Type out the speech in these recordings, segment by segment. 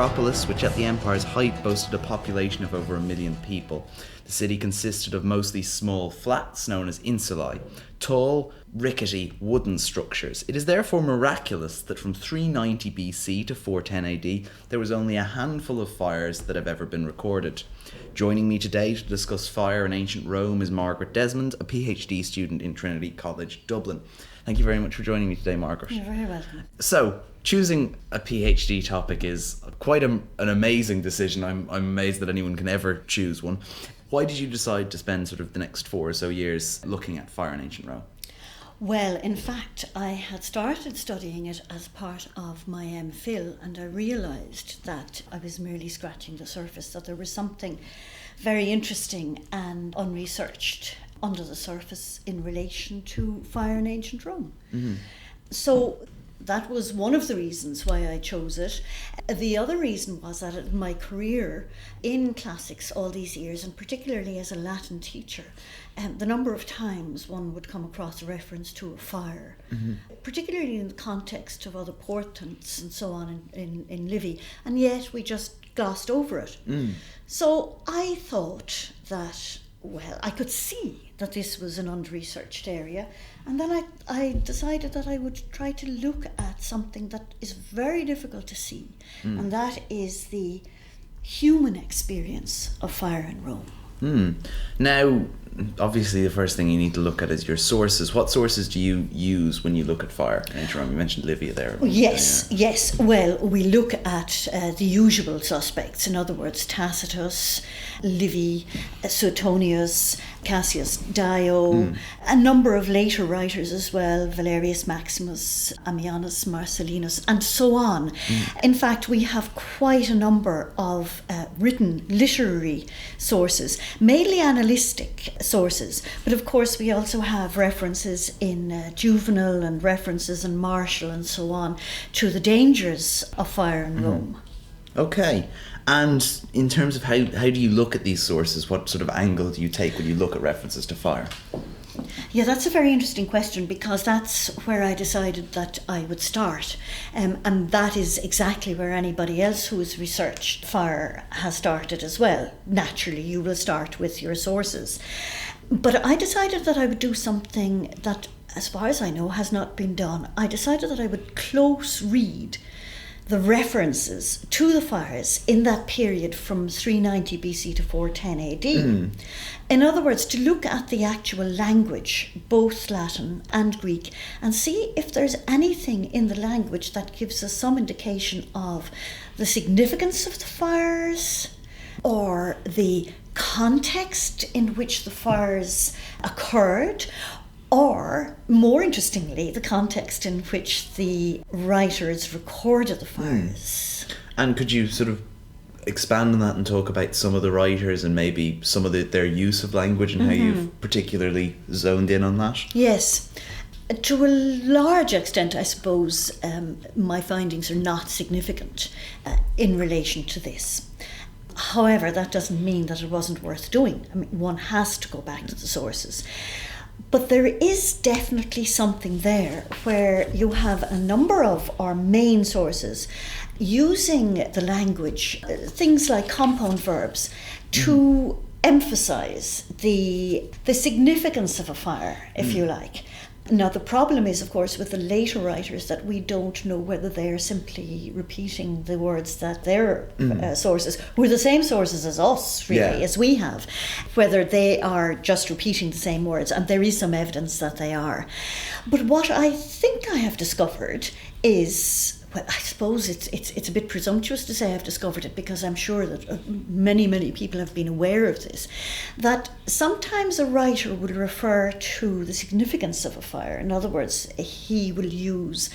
metropolis, which at the empire's height boasted a population of over 1 million people. The city consisted of mostly small flats known as insulae, tall, rickety wooden structures. It is therefore miraculous that from 390 BC to 410 AD, there was only a handful of fires that have ever been recorded. Joining me today to discuss fire in ancient Rome is Margaret Desmond, a PhD student in Trinity College Dublin. Thank you very much for joining me today, Margaret. You're very welcome. So, choosing a PhD topic is quite an amazing decision. I'm amazed that anyone can ever choose one. Why did you decide to spend sort of the next 4 or so years looking at fire in ancient Rome? Well, in fact, I had started studying it as part of my MPhil, and I realised that I was merely scratching the surface, that there was something very interesting and unresearched under the surface in relation to fire in ancient Rome. Mm-hmm. So that was one of the reasons why I chose it. The other reason was that in my career in classics all these years, and particularly as a Latin teacher, the number of times one would come across a reference to a fire, mm-hmm. particularly in the context of other portents and so on in Livy, and yet we just glossed over it. Mm. So I thought that, well, I could see that this was an under-researched area, and then I decided that I would try to look at something that is very difficult to see, and that is the human experience of fire in Rome. Now, obviously the first thing you need to look at is your sources. What sources do you use when you look at fire in ancient Rome? You mentioned Livy there. Yes. Well, we look at the usual suspects. In other words, Tacitus, Livy, Suetonius, Cassius Dio, a number of later writers as well, Valerius Maximus, Ammianus Marcellinus, and so on. In fact, we have quite a number of written literary sources, mainly analytic sources, but of course we also have references in Juvenal and references in Martial and so on to the dangers of fire in Rome. Okay. And in terms of how do you look at these sources, what sort of angle do you take when you look at references to fire? Yeah, that's a very interesting question, because that's where I decided that I would start. And that is exactly where anybody else who has researched fire has started as well. Naturally, you will start with your sources. But I decided that I would do something that, as far as I know, has not been done. I decided that I would close read the references to the fires in that period from 390 BC to 410 AD. In other words, to look at the actual language, both Latin and Greek, and see if there's anything in the language that gives us some indication of the significance of the fires or the context in which the fires occurred, or, more interestingly, the context in which the writers recorded the fires. And could you sort of expand on that and talk about some of the writers and maybe some of their use of language and how you've particularly zoned in on that? Yes. To a large extent, I suppose, my findings are not significant in relation to this. However, that doesn't mean that it wasn't worth doing. I mean, one has to go back to the sources. But there is definitely something there where you have a number of our main sources using the language, things like compound verbs, to emphasize the significance of a fire, if you like. Now, the problem is, of course, with the later writers that we don't know whether they're simply repeating the words that their sources, who are the same sources as us, really, as we have, whether they are just repeating the same words, and there is some evidence that they are. But what I think I have discovered is, well, I suppose it's a bit presumptuous to say I've discovered it, because I'm sure that many people have been aware of this, that sometimes a writer will refer to the significance of a fire. In other words, he will use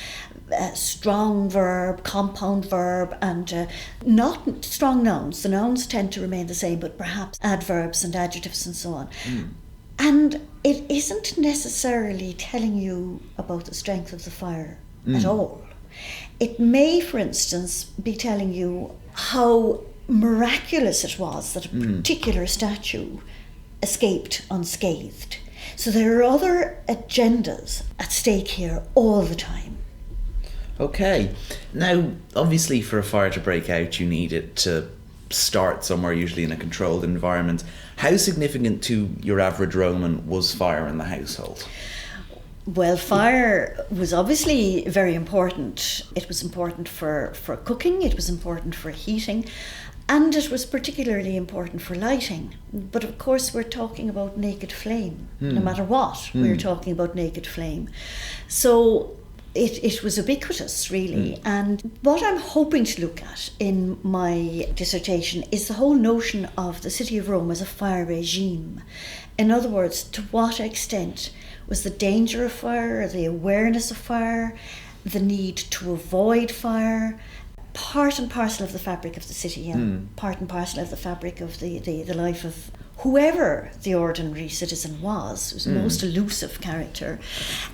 strong verb, compound verb, and not strong nouns. The nouns tend to remain the same, but perhaps adverbs and adjectives and so on. And it isn't necessarily telling you about the strength of the fire at all. It may, for instance, be telling you how miraculous it was that a particular statue escaped unscathed. So there are other agendas at stake here all the time. Okay. Now, obviously, for a fire to break out, you need it to start somewhere, usually in a controlled environment. How significant to your average Roman was fire in the household? Well, fire was obviously very important. It was important for cooking, it was important for heating, and it was particularly important for lighting. But of course, we're talking about naked flame. No matter what, we're talking about naked flame. So it was ubiquitous, really. And what I'm hoping to look at in my dissertation is the whole notion of the city of Rome as a fire regime. In other words, to what extent was the danger of fire, the awareness of fire, the need to avoid fire, part and parcel of the fabric of the city, and part and parcel of the fabric of the life of whoever the ordinary citizen was. It was the most elusive character.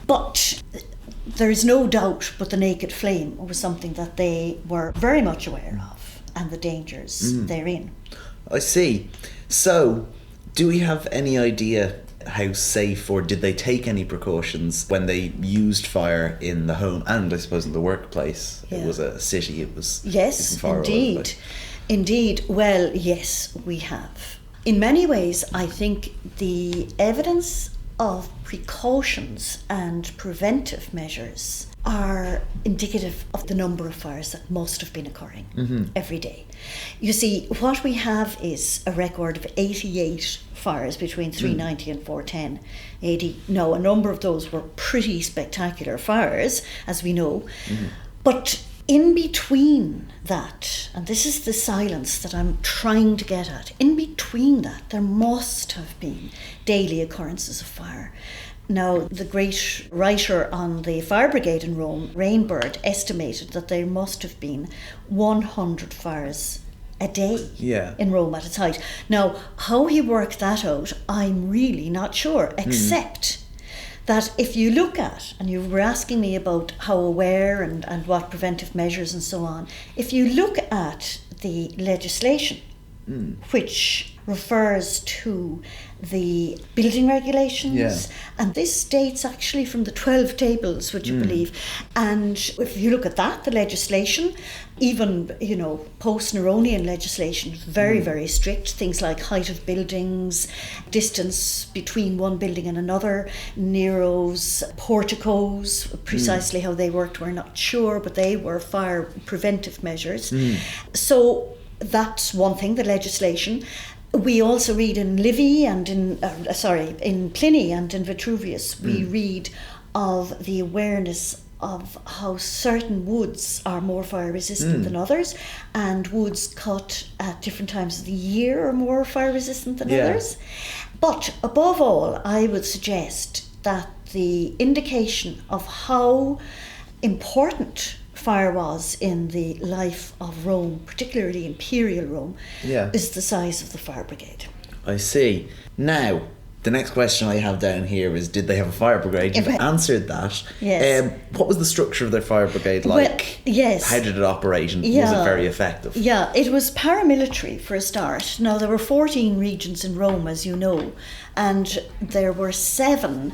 But there is no doubt but the naked flame was something that they were very much aware of, and the dangers therein. I see. So, do we have any idea how safe, or did they take any precautions when they used fire in the home and I suppose in the workplace? Yeah. It was a city, it was Yes, fire all over the indeed. place. Indeed. Well, yes, we have. In many ways, I think the evidence of precautions and preventive measures are indicative of the number of fires that must have been occurring every day. You see, what we have is a record of 88 fires between 390 and 410 AD. Now, a number of those were pretty spectacular fires, as we know, but in between that, and this is the silence that I'm trying to get at, in between that, there must have been daily occurrences of fire. Now, the great writer on the fire brigade in Rome, Rainbird, estimated that there must have been 100 fires a day in Rome at its height. Now, how he worked that out, I'm really not sure, except that if you look at, and you were asking me about how aware and what preventive measures and so on, if you look at the legislation, which refers to the building regulations, and this dates actually from the 12 tables, would you believe? And if you look at that, the legislation, even, post-Neronian legislation, very, very strict. Things like height of buildings, distance between one building and another, Nero's porticos, precisely how they worked we're not sure, but they were fire preventive measures. So that's one thing, the legislation. We also read in Livy and in Pliny and in Vitruvius, we read of the awareness of how certain woods are more fire resistant than others, and woods cut at different times of the year are more fire resistant than others. But above all, I would suggest that the indication of how important fire was in the life of Rome, particularly imperial Rome, is the size of the fire brigade. I see. Now, the next question I have down here is, did they have a fire brigade? You've answered that. Yes. What was the structure of their fire brigade like? Well, yes. How did it operate, and was it very effective? Yeah, it was paramilitary for a start. Now, there were 14 regions in Rome, as you know, and there were 7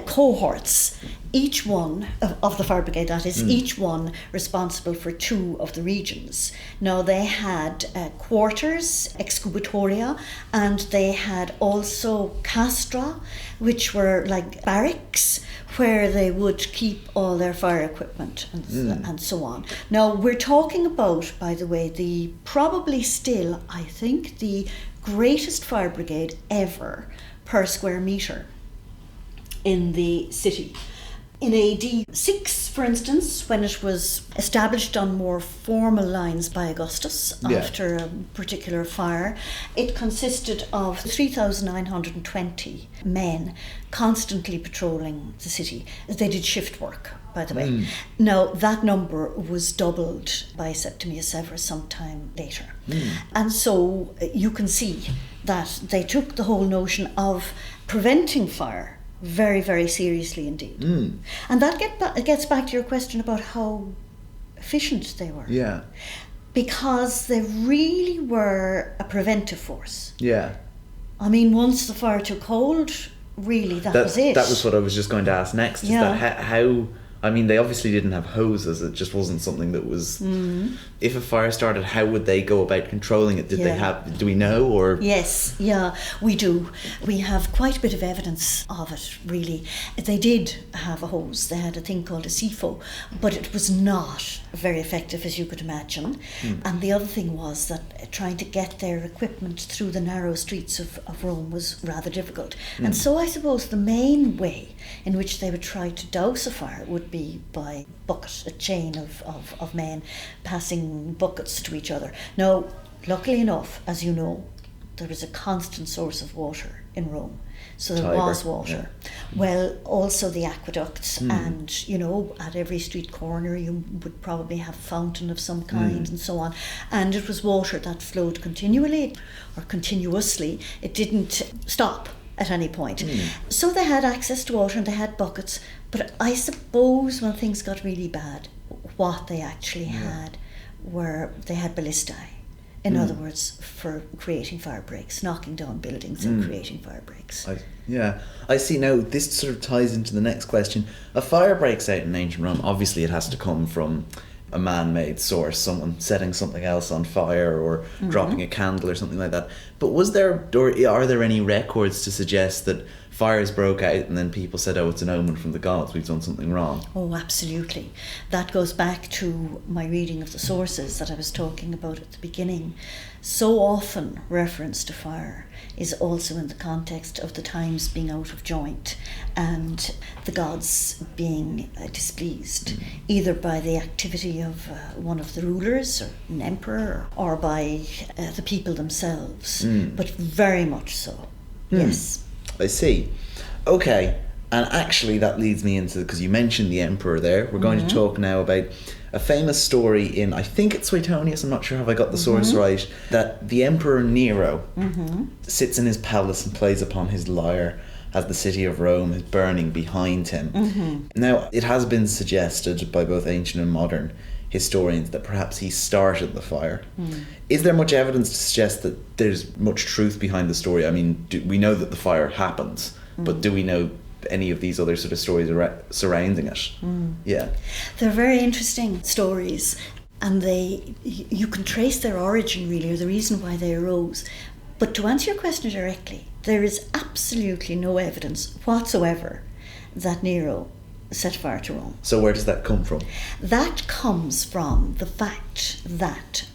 cohorts, each one of the fire brigade, that is, each one responsible for 2 of the regions. Now, they had quarters, excubatoria, and they had also castra, which were like barracks where they would keep all their fire equipment and so on. Now, we're talking about, by the way, probably still, I think, the greatest fire brigade ever per square metre in the city. In AD 6, for instance, when it was established on more formal lines by Augustus after a particular fire, it consisted of 3,920 men constantly patrolling the city. They did shift work, by the way. Now, that number was doubled by Septimius Severus sometime later. And so you can see that they took the whole notion of preventing fire very, very seriously indeed. And that gets back to your question about how efficient they were. Yeah. Because they really were a preventive force. Yeah. I mean, once the fire took hold, really that was it. That was what I was just going to ask next. Is that how I mean, they obviously didn't have hoses. It just wasn't something that was... If a fire started, how would they go about controlling it? Did they have... Do we know, or...? Yes, yeah, we do. We have quite a bit of evidence of it, really. They did have a hose. They had a thing called a sifo, but it was not very effective, as you could imagine. And the other thing was that trying to get their equipment through the narrow streets of Rome was rather difficult. And so I suppose the main way in which they would try to douse a fire would be by bucket, a chain of men passing buckets to each other. Now, luckily enough, as you know, there was a constant source of water in Rome. So there was water. Yeah. Well, also the aqueducts, and, you know, at every street corner you would probably have a fountain of some kind and so on. And it was water that flowed continually or continuously. It didn't stop at any point. So they had access to water and they had buckets, but I suppose when things got really bad, what they actually had were, they had ballistae. In other words, for creating fire breaks, knocking down buildings and creating fire breaks. I see. Now, this sort of ties into the next question. A fire breaks out in ancient Rome. Obviously, it has to come from a man-made source, someone setting something else on fire or dropping a candle or something like that. But was there, or are there any records to suggest that fires broke out and then people said, oh, it's an omen from the gods, we've done something wrong? Oh, absolutely. That goes back to my reading of the sources that I was talking about at the beginning. So often reference to fire is also in the context of the times being out of joint and the gods being displeased, either by the activity of one of the rulers or an emperor or by the people themselves, but very much so. Yes. I see. Okay, and actually that leads me into, because you mentioned the emperor there, we're going to talk now about a famous story in, I think it's Suetonius, I'm not sure if I got the source right, that the Emperor Nero sits in his palace and plays upon his lyre as the city of Rome is burning behind him. Now, it has been suggested by both ancient and modern historians that perhaps he started the fire. Is there much evidence to suggest that there's much truth behind the story? I mean, we know that the fire happens, but do we know any of these other sort of stories surrounding it? Yeah. They're very interesting stories, and you can trace their origin really, or the reason why they arose. But to answer your question directly, there is absolutely no evidence whatsoever that Nero set fire to Rome. So where does that come from? That comes from the fact that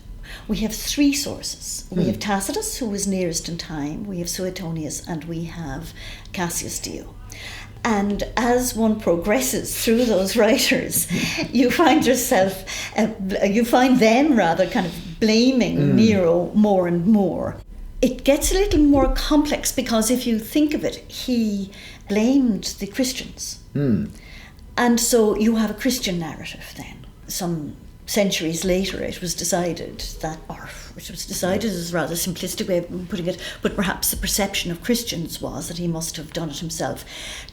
we have three sources. We have Tacitus, who was nearest in time, we have Suetonius, and we have Cassius Dio. And as one progresses through those writers, you find them rather kind of blaming Nero more and more. It gets a little more complex because if you think of it, he blamed the Christians. And so you have a Christian narrative then. Some centuries later it was decided that, or it was decided is a rather simplistic way of putting it, but perhaps the perception of Christians was that he must have done it himself.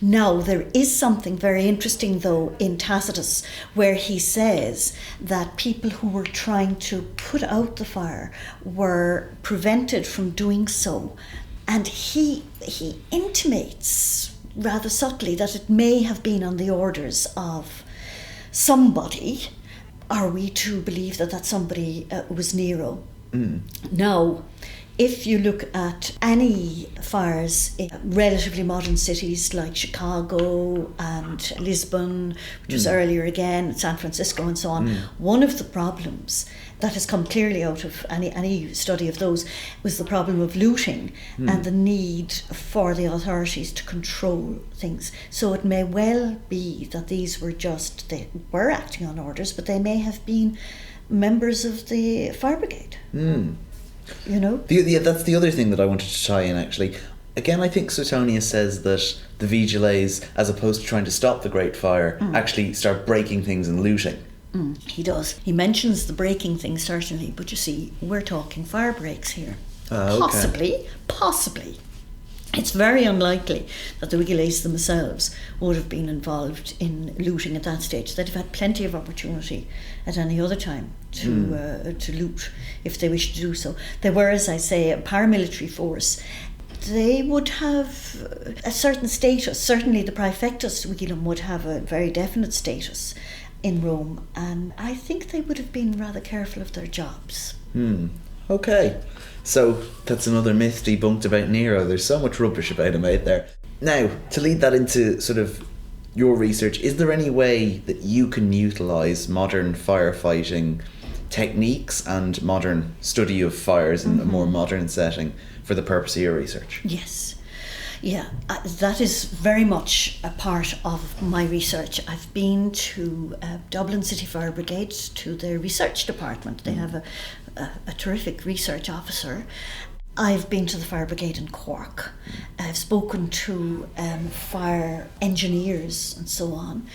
Now, there is something very interesting though in Tacitus where he says that people who were trying to put out the fire were prevented from doing so. And he intimates rather subtly that it may have been on the orders of somebody. Are we to believe that that somebody was Nero? Now, if you look at any fires in relatively modern cities like Chicago and Lisbon, which was earlier again, San Francisco and so on, one of the problems that has come clearly out of any study of those was the problem of looting and the need for the authorities to control things. So it may well be that these were they were acting on orders, but they may have been members of the fire brigade. You know? That's the other thing that I wanted to tie in, actually. Again, I think Suetonius says that the vigiles, as opposed to trying to stop the Great Fire, actually start breaking things and looting. He does. He mentions the breaking things, certainly, but you see, we're talking fire breaks here. Okay. Possibly. It's very unlikely that the vigiles themselves would have been involved in looting at that stage. They'd have had plenty of opportunity at any other time to loot if they wished to do so. They were, as I say, a paramilitary force. they would have a certain status. Certainly the praefectus vigilum would have a very definite status in Rome, and I think they would have been rather careful of their jobs. Okay. So that's another myth debunked about Nero. There's so much rubbish about him out there. Now, to lead that into sort of your research, is there any way that you can utilise modern firefighting techniques and modern study of fires in a more modern setting for the purpose of your research? Yes. Yeah, that is very much a part of my research. I've been to Dublin City Fire Brigade, to their research department. They have a terrific research officer. I've been to the fire brigade in Cork. I've spoken to fire engineers and so on.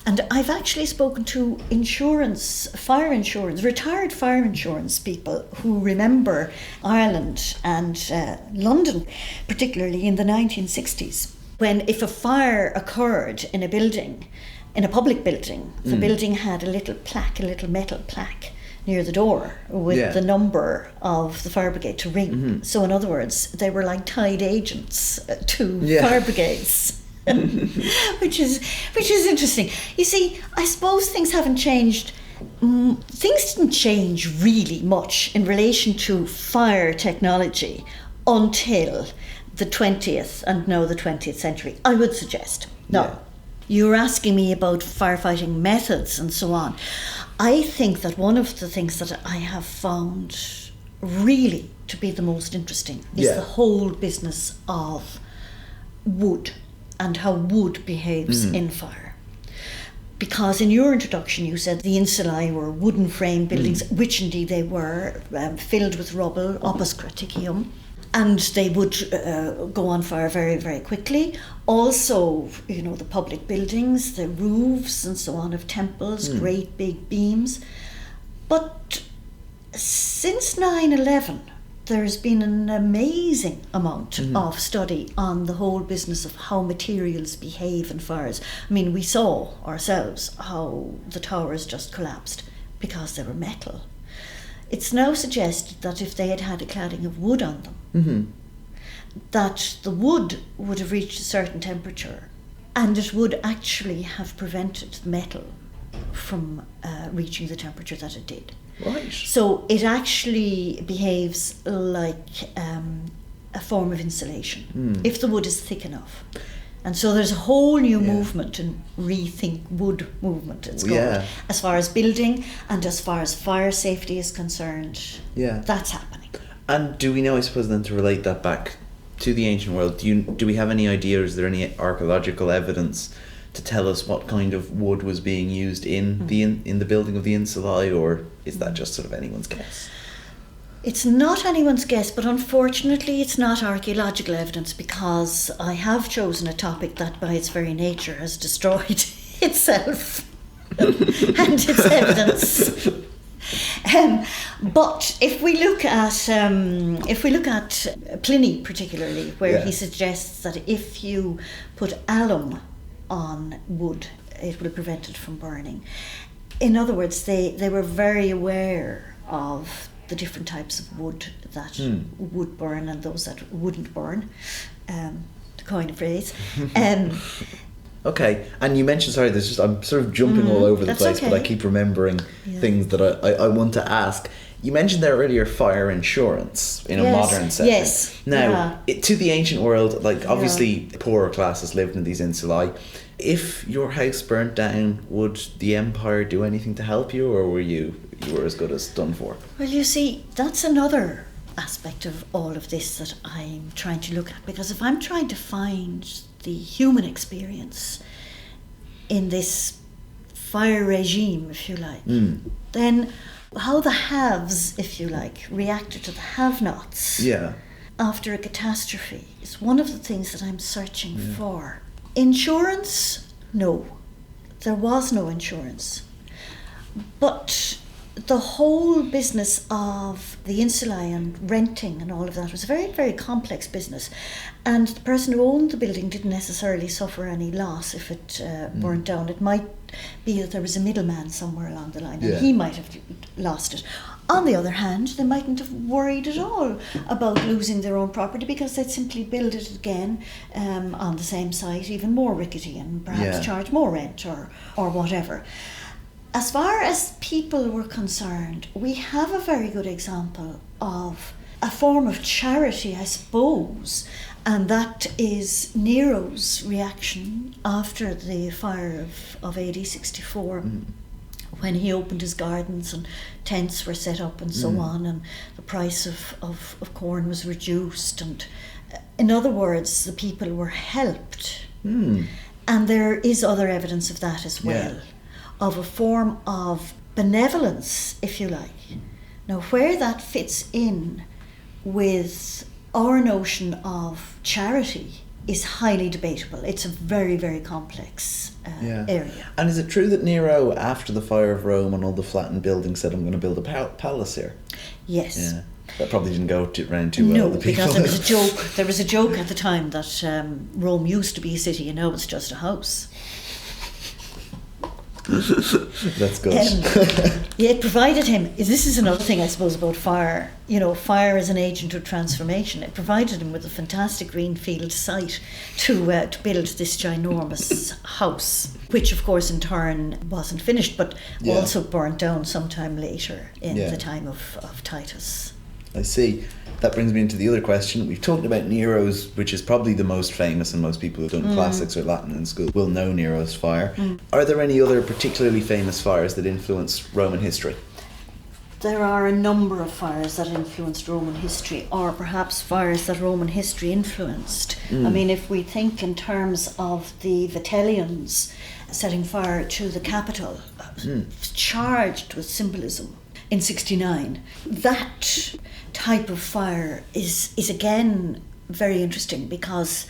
And I've actually spoken to retired fire insurance people who remember Ireland and London, particularly in the 1960s, when if a fire occurred in a building, in a public building, the building had a little metal plaque near the door with the number of the fire brigade to ring. So in other words, they were like tied agents to fire brigades. which is interesting. You see, I suppose things haven't changed. Things didn't change really much in relation to fire technology until the 20th and now the 20th century, I would suggest. Now, you're asking me about firefighting methods and so on. I think that one of the things that I have found really to be the most interesting is the whole business of wood and how wood behaves in fire. Because in your introduction you said the insulae were wooden frame buildings, which indeed they were, filled with rubble, opus craticium, and they would go on fire very, very quickly. Also, you know, the public buildings, the roofs and so on of temples, great big beams. But since 9/11, there's been an amazing amount of study on the whole business of how materials behave in fires. I mean, we saw ourselves how the towers just collapsed because they were metal. It's now suggested that if they had had a cladding of wood on them, that the wood would have reached a certain temperature and it would actually have prevented the metal from reaching the temperature that it did. Right. So it actually behaves like a form of insulation, if the wood is thick enough. And so there's a whole new movement in rethink wood movement, it's called, as far as building and as far as fire safety is concerned. That's happening. And do we know, I suppose, then to relate that back to the ancient world, do we have any idea, is there any archaeological evidence to tell us what kind of wood was being used in the building of the insulae, or is that just sort of anyone's guess? It's not anyone's guess, but unfortunately it's not archaeological evidence, because I have chosen a topic that by its very nature has destroyed itself and its evidence. But if we look at Pliny particularly, where he suggests that if you put alum on wood, it will prevent it from burning. In other words, they were very aware of the different types of wood that would burn and those that wouldn't burn, to coin a phrase. Okay, and you mentioned, sorry, I'm sort of jumping all over the place, but I keep remembering things that I want to ask. You mentioned there earlier fire insurance in a modern setting. Yes. Now, to the ancient world, like obviously poorer classes lived in these insulae. If your house burnt down, would the empire do anything to help you, or were you were as good as done for? Well, you see, that's another aspect of all of this that I'm trying to look at, because if I'm trying to find the human experience in this fire regime, if you like, then how the haves, if you like, reacted to the have-nots after a catastrophe is one of the things that I'm searching for. Insurance? No. There was no insurance. But the whole business of the insulae and renting and all of that was a very, very complex business. And the person who owned the building didn't necessarily suffer any loss if it burnt down. It might be that there was a middleman somewhere along the line and he might have lost it. On the other hand, they mightn't have worried at all about losing their own property because they'd simply build it again on the same site, even more rickety, and perhaps charge more rent or whatever. As far as people were concerned, we have a very good example of a form of charity, I suppose, and that is Nero's reaction after the fire of AD 64. When he opened his gardens and tents were set up and so on, and the price of corn was reduced, and in other words, the people were helped. And there is other evidence of that as well, of a form of benevolence, if you like. Now, where that fits in with our notion of charity is highly debatable. It's a very, very complex area. And is it true that Nero, after the fire of Rome and all the flattened buildings, said, I'm going to build a palace here? Yes. Yeah. That probably didn't go around too well. No, because there was a joke at the time that Rome used to be a city and now it's just a house. That's good. It provided him, this is another thing I suppose about fire, fire as an agent of transformation. It provided him with a fantastic greenfield site to build this ginormous house, which of course in turn wasn't finished, but also burnt down sometime later in the time of Titus. I see. That brings me into the other question. We've talked about Nero's, which is probably the most famous, and most people who've done classics or Latin in school will know Nero's fire. Are there any other particularly famous fires that influenced Roman history? There are a number of fires that influenced Roman history, or perhaps fires that Roman history influenced. I mean, if we think in terms of the Vitellians setting fire to the Capitol, charged with symbolism in 69, that type of fire is again very interesting because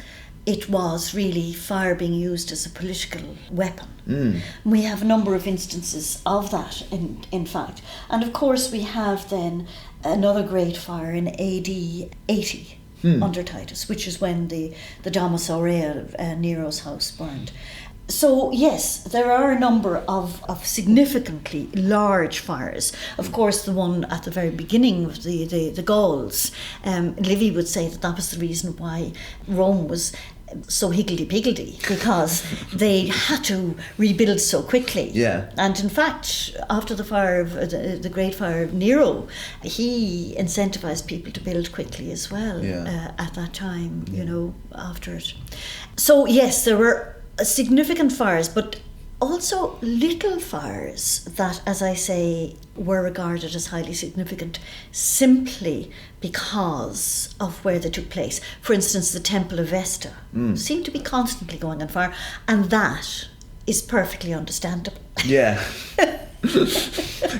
it was really fire being used as a political weapon. We have a number of instances of that, in fact. And of course we have then another great fire in AD 80 under Titus, which is when the Domus Aurea, Nero's house, burned. So yes, there are a number of significantly large fires. Of course, the one at the very beginning of the Gauls, Livy would say that was the reason why Rome was so higgledy-piggledy, because they had to rebuild so quickly. Yeah. And in fact, after the fire of the great fire of Nero, he incentivized people to build quickly as well. At that time, after it. So yes, there were significant fires, but also little fires that, as I say, were regarded as highly significant simply because of where they took place. For instance, the Temple of Vesta seemed to be constantly going on fire, and that is perfectly understandable. Yeah.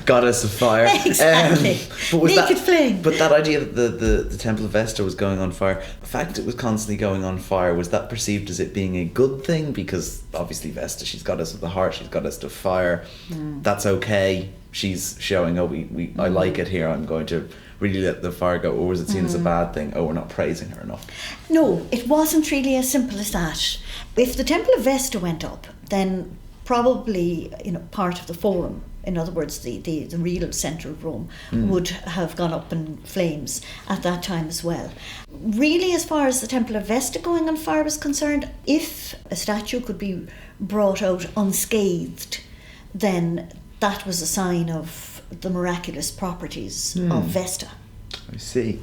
Goddess of fire. Exactly. Naked flame. But that idea that the Temple of Vesta was going on fire, the fact it was constantly going on fire, was that perceived as it being a good thing? Because obviously Vesta, she's goddess of the heart, she's goddess of fire. That's okay. She's showing, I like it here, I'm going to really let the fire go. Or was it seen as a bad thing? We're not praising her enough. No, it wasn't really as simple as that. If the Temple of Vesta went up, then probably part of the forum, in other words the real centre of Rome, would have gone up in flames at that time as well. Really, as far as the Temple of Vesta going on fire was concerned, if a statue could be brought out unscathed, then that was a sign of the miraculous properties of Vesta. I see.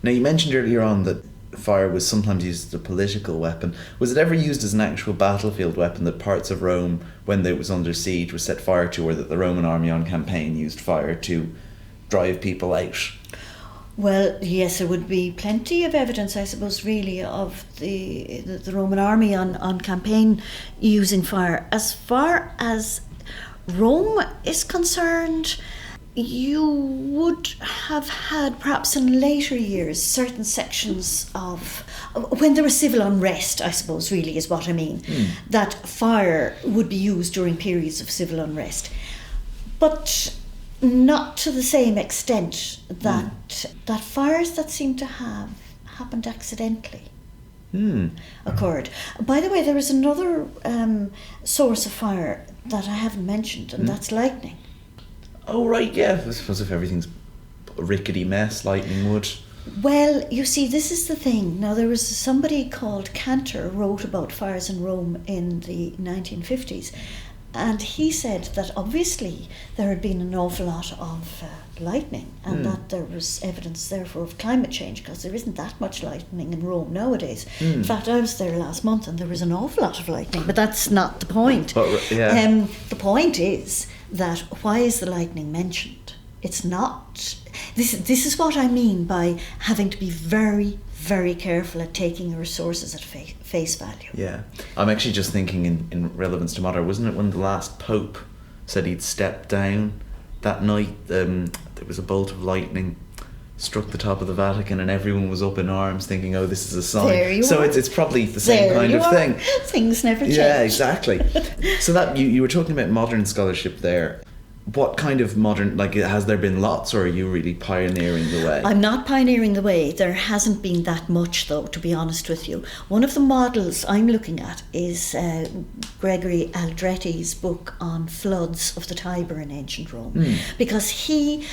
Now, you mentioned earlier on that fire was sometimes used as a political weapon. Was it ever used as an actual battlefield weapon, that parts of Rome, when it was under siege, was set fire to, or that the Roman army on campaign used fire to drive people out? Well, yes, there would be plenty of evidence, I suppose, really, of the Roman army on campaign using fire. As far as Rome is concerned, you would have had, perhaps in later years, certain sections of, when there was civil unrest, I suppose, really is what I mean, that fire would be used during periods of civil unrest. But not to the same extent that fires that seem to have happened accidentally occurred. By the way, there is another source of fire that I haven't mentioned, and that's lightning. Oh, right, yeah. I suppose if everything's rickety mess lightning would. Well, you see, this is the thing. Now, there was somebody called Cantor wrote about fires in Rome in the 1950s, and he said that obviously there had been an awful lot of lightning, and that there was evidence therefore of climate change, because there isn't that much lightning in Rome nowadays. In fact, I was there last month and there was an awful lot of lightning, but that's not the point. But, yeah. The point is that why is the lightning mentioned? It's not. This is what I mean by having to be very, very careful at taking your sources at face value. Yeah. I'm actually just thinking in relevance to modern, wasn't it when the last Pope said he'd stepped down that night, there was a bolt of lightning struck the top of the Vatican and everyone was up in arms thinking, oh, this is a sign. There you so are. it's probably the same kind of thing. Things never change. Yeah, exactly. So that you were talking about modern scholarship there. What kind of modern, like, has there been lots, or are you really pioneering the way? I'm not pioneering the way. There hasn't been that much, though, to be honest with you. One of the models I'm looking at is Gregory Aldretti's book on floods of the Tiber in ancient Rome, because he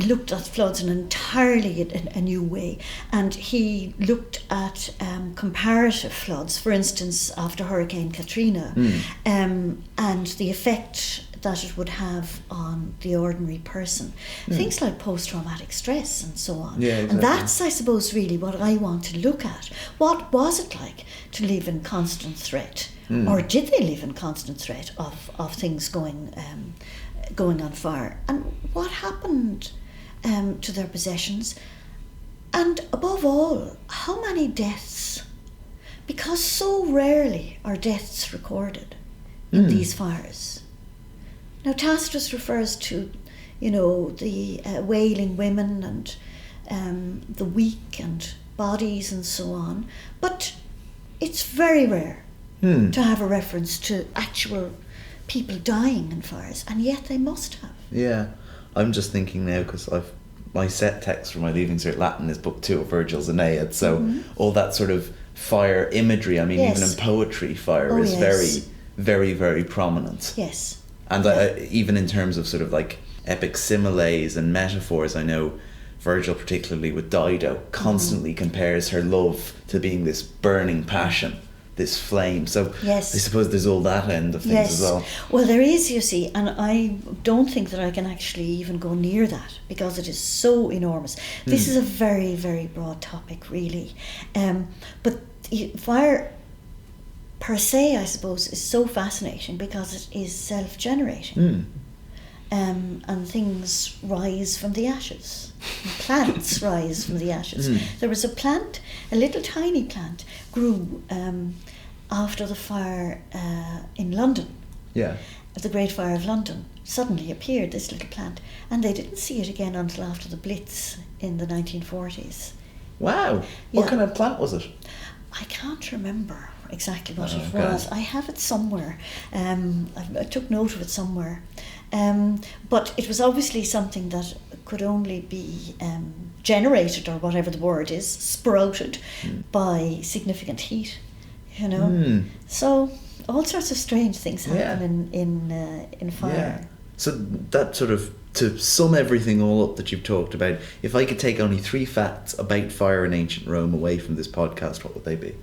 looked at floods in an entirely a new way, and he looked at comparative floods, for instance, after Hurricane Katrina, and the effect that it would have on the ordinary person. Things like post-traumatic stress and so on. Yeah, exactly. And that's, I suppose, really what I want to look at. What was it like to live in constant threat? Or did they live in constant threat of things going on fire? And what happened to their possessions? And above all, how many deaths? Because so rarely are deaths recorded in these fires. Now, Tacitus refers to, the wailing women and the weak and bodies and so on, but it's very rare to have a reference to actual people dying in fires, and yet they must have. Yeah, I'm just thinking now, because my set text for my Leaving Cert Latin is Book 2 of Virgil's Aeneid, so all that sort of fire imagery, I mean, Yes. even in poetry, fire is yes. very, very, very prominent. Yes. And even in terms of sort of like epic similes and metaphors, I know Virgil, particularly with Dido, constantly compares her love to being this burning passion, this flame. So Yes. I suppose there's all that end of things Yes. as well. Well, there is, you see, and I don't think that I can actually even go near that because it is so enormous. This is a very, very broad topic, really. But fire per se, I suppose, is so fascinating because it is self-generating. And things rise from the ashes. Plants rise from the ashes. There was a plant, a little tiny plant, grew after the fire in London. Yeah. The Great Fire of London. Suddenly appeared this little plant, and they didn't see it again until after the Blitz in the 1940s. Wow. What Yeah. kind of plant was it? I can't remember exactly what it Okay. was. I have it somewhere. I took note of it somewhere. But it was obviously something that could only be generated, or whatever the word is, sprouted by significant heat, So all sorts of strange things happen in fire. Yeah. So that sort of, to sum everything all up that you've talked about, if I could take only 3 facts about fire in ancient Rome away from this podcast, what would they be?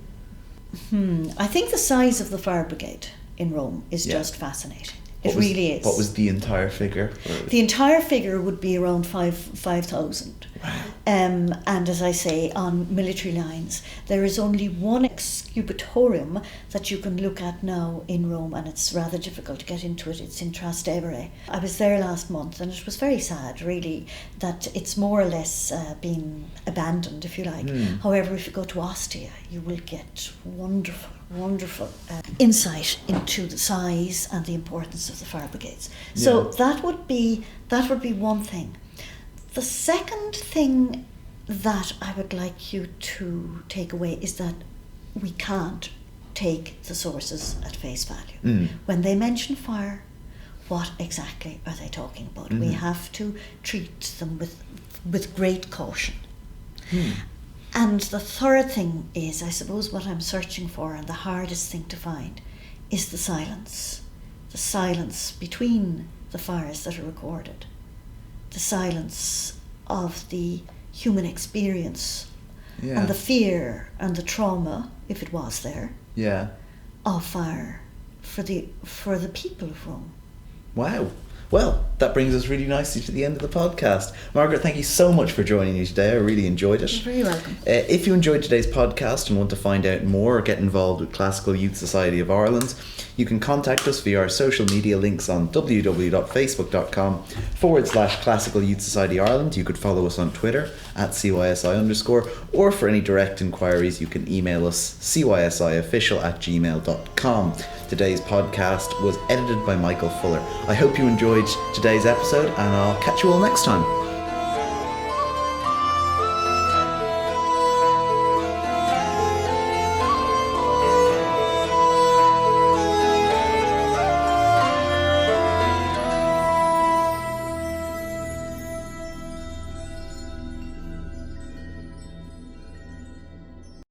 I think the size of the fire brigade in Rome is just fascinating. It really is. What was the entire figure? The entire figure would be around 5,000. Wow. And as I say, on military lines, there is only one excubatorium that you can look at now in Rome, and it's rather difficult to get into it. It's in Trastevere. I was there last month, and it was very sad, really, that it's more or less been abandoned, if you like. However, if you go to Ostia, you will get wonderful insight into the size and the importance of the fire brigades. So that would be one thing. The second thing that I would like you to take away is that we can't take the sources at face value. When they mention fire, what exactly are they talking about? We have to treat them with great caution. And the third thing is, I suppose, what I'm searching for, and the hardest thing to find, is the silence between the fires that are recorded. The silence of the human experience Yeah. and the fear and the trauma, if it was there, Yeah. of fire for the people of Rome. Wow. Well, that brings us really nicely to the end of the podcast. Margaret, thank you so much for joining me today. I really enjoyed it. You're very welcome. If you enjoyed today's podcast and want to find out more or get involved with Classical Youth Society of Ireland, you can contact us via our social media links on www.facebook.com/Classical Youth Society Ireland. You could follow us on Twitter @CYSI_, or for any direct inquiries, you can email us cysiofficial@gmail.com. Today's podcast was edited by Michael Fuller. I hope you enjoyed today's episode, and I'll catch you all next time.